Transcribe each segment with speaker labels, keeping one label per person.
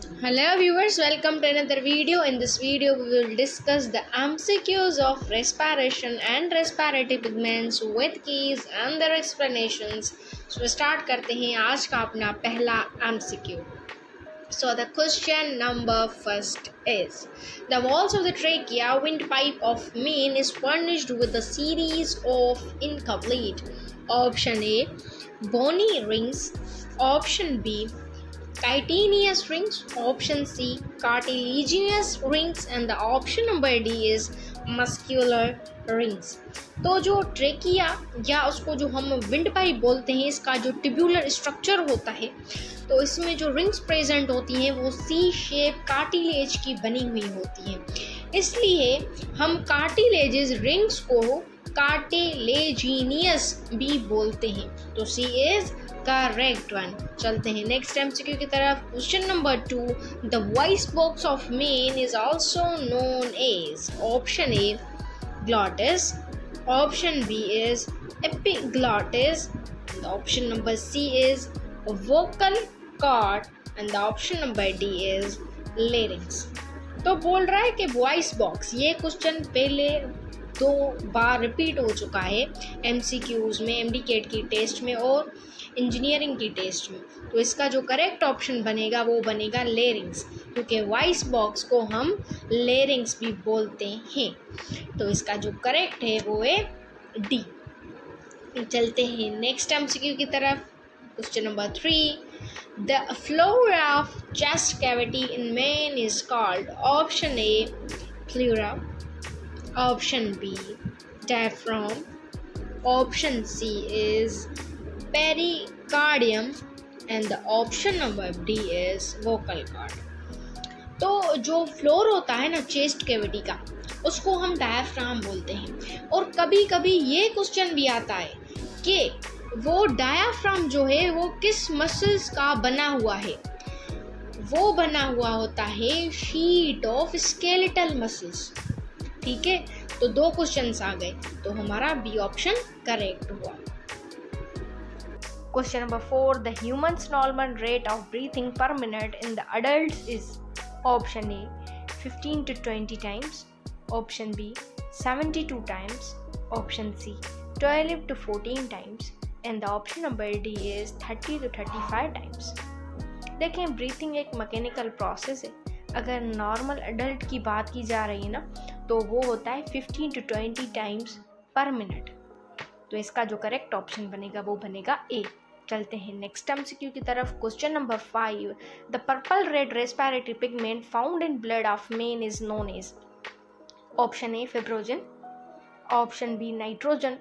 Speaker 1: Hello viewers, welcome to another video. In this video we will discuss the MCQs of respiration and respiratory pigments with keys and their explanations. So start करते हैं आज का अपना पहला MCQ. So the question number first is, the walls of the trachea windpipe of man is furnished with a series of incomplete. Option A, bony rings. Option B, chitinous rings. Option C, cartilaginous rings, and the option number D is muscular rings. तो जो trachea या उसको जो हम wind pipe बोलते हैं, इसका जो ट्यूबुलर स्ट्रक्चर होता है, तो इसमें जो रिंग्स प्रेजेंट होती हैं वो सी शेप कार्टिलेज की बनी हुई होती हैं। इसलिए हम कार्टिलेजेस रिंग्स को कार्टिलेजिनियस भी बोलते हैं। तो सी इज करेक्ट वन। चलते हैं नेक्स्ट एमसीक्यू की तरफ। Question number 2, the voice box of man is also known as. Option A glottis, option B is epiglottis, option number C is vocal cord, and the option number D is larynx. तो बोल रहा है कि voice box, ये question पहले 2 बार repeat हो चुका है एमसीक्यूज में, एमडीकेट की टेस्ट में और इंजीनियरिंग की टेस्ट में। तो इसका जो करेक्ट ऑप्शन बनेगा वो बनेगा लेरिंग्स, क्योंकि वॉइस बॉक्स को हम लेरिंग्स भी बोलते हैं। तो इसका जो करेक्ट है वो है डी। चलते हैं नेक्स्ट एमसीक्यू की तरफ। Question number 3, the floor of chest cavity in man is called. Option A pleura, option B diaphragm, option C is pericardium, and the option number D is vocal cord. तो जो floor होता है ना chest cavity का, उसको हम diaphragm बोलते हैं। और कभी कभी ये क्वेश्चन भी आता है कि वो डायफ्राम जो है वो किस मसल्स का बना हुआ है। वो बना हुआ होता है शीट ऑफ स्केलेटल मसल्स। ठीक है, तो 2 क्वेश्चंस आ गए, तो हमारा बी ऑप्शन करेक्ट हुआ। Question number 4, the human's normal rate of breathing per minute in the adults is. Option A 15 to 20 times, option B 72 times, option C 12 to 14 times, and the option number D is 30 to 35 times. देखें, breathing एक mechanical process है। अगर normal adult की बात की जा रही है ना, तो वो होता है 15 to 20 टाइम्स पर मिनट। तो इसका जो करेक्ट ऑप्शन बनेगा वो बनेगा ए। चलते हैं नेक्स्ट एमसीक्यू की तरफ। Question number 5, the purple red respiratory pigment found in blood of man is known as. Option A fibrinogen, option B nitrogen,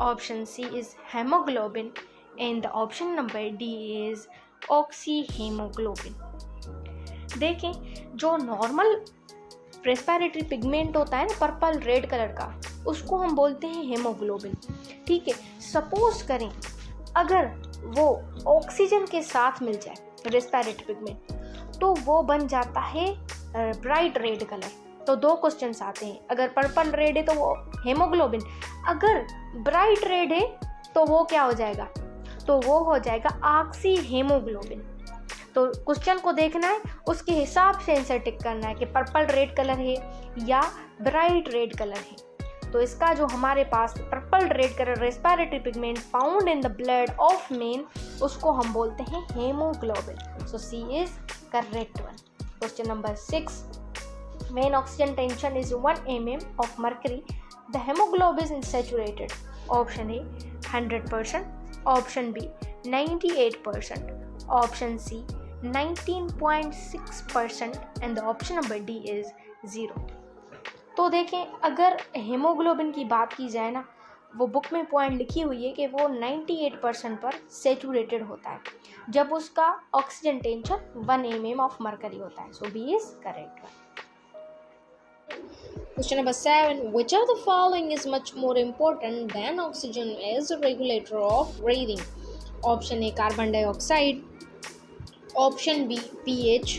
Speaker 1: option C is haemoglobin, and the option number D is oxyhaemoglobin. देखें, जो normal respiratory pigment होता है ना purple red colour का, उसको हम बोलते हैं हेमोग्लोबिन। ठीक है, सपोज करें अगर वो ऑक्सीजन के साथ मिल जाए रेस्पिरेटरी पिगमेंट, तो वो बन जाता है ब्राइट रेड कलर। तो 2 क्वेश्चंस आते हैं, अगर पर्पल रेड है तो वो हेमोग्लोबिन, अगर ब्राइट रेड है तो वो क्या हो जाएगा, तो वो हो जाएगा ऑक्सीहेमोग्लोबिन। तो क्वेश्चन को देखना है, उसके हिसाब से आंसर टिक करना है कि पर्पल रेड कलर है या ब्राइट रेड कलर है। तो इसका जो हमारे पास purple red colour respiratory pigment found in the blood of man, उसको हम बोलते हैं haemoglobin. So C is correct one. Question number 6, when oxygen tension is 1 mm of mercury, the haemoglobin is saturated. Option A 100%, option B 98%, option C 19.6%, and the option number D is 0। तो देखें, अगर haemoglobin की बात की जाए ना, वो book में पॉइंट लिखी हुई है कि वो 98% पर सेचुरेटेड होता है जब उसका oxygen tension 1 mm of mercury होता है। So B is correct. Question number 7, which of the following is much more important than oxygen as a regulator of breathing? Option A carbon dioxide, option B pH,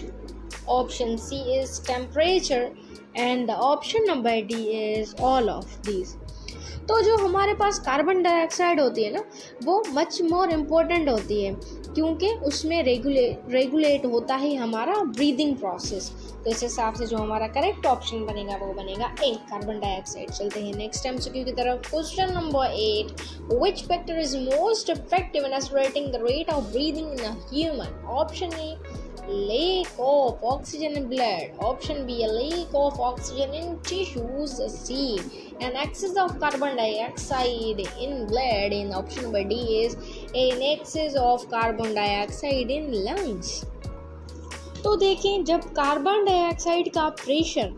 Speaker 1: option C is temperature, and the option number D is all of these. तो जो हमारे पास carbon dioxide होती है ना, वो much more important होती है। क्योंकि उसमें रेगुलेट होता है हमारा ब्रीदिंग प्रोसेस। तो इस हिसाब से जो हमारा करेक्ट ऑप्शन बनेगा वो बनेगा ए, कार्बन डाइऑक्साइड। चलते हैं नेक्स्ट एमसीक्यू की तरफ। Question number 8, which factor is most effective in accelerating the rate of breathing in a human? Option A, lack of oxygen in blood. Option B, a lack of oxygen in tissues. C, an excess of carbon dioxide in blood. And option number D is an excess of carbon dioxide in lungs. तो देखें, जब carbon dioxide का pressure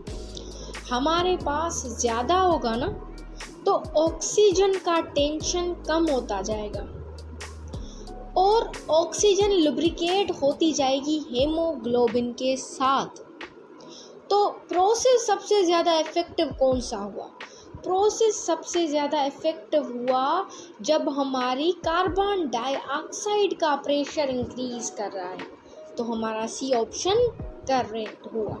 Speaker 1: हमारे पास ज़्यादा होगा ना, तो oxygen का टेंशन कम होता जाएगा और ऑक्सीजन लुब्रिकेट होती जाएगी हेमोग्लोबिन के साथ। तो प्रोसेस सबसे ज़्यादा इफ़ेक्टिव कौन सा हुआ? प्रोसेस सबसे ज़्यादा इफ़ेक्टिव हुआ जब हमारी कार्बन डाइऑक्साइड का प्रेशर इंक्रीज़ कर रहा है। तो हमारा सी ऑप्शन करेक्ट हुआ।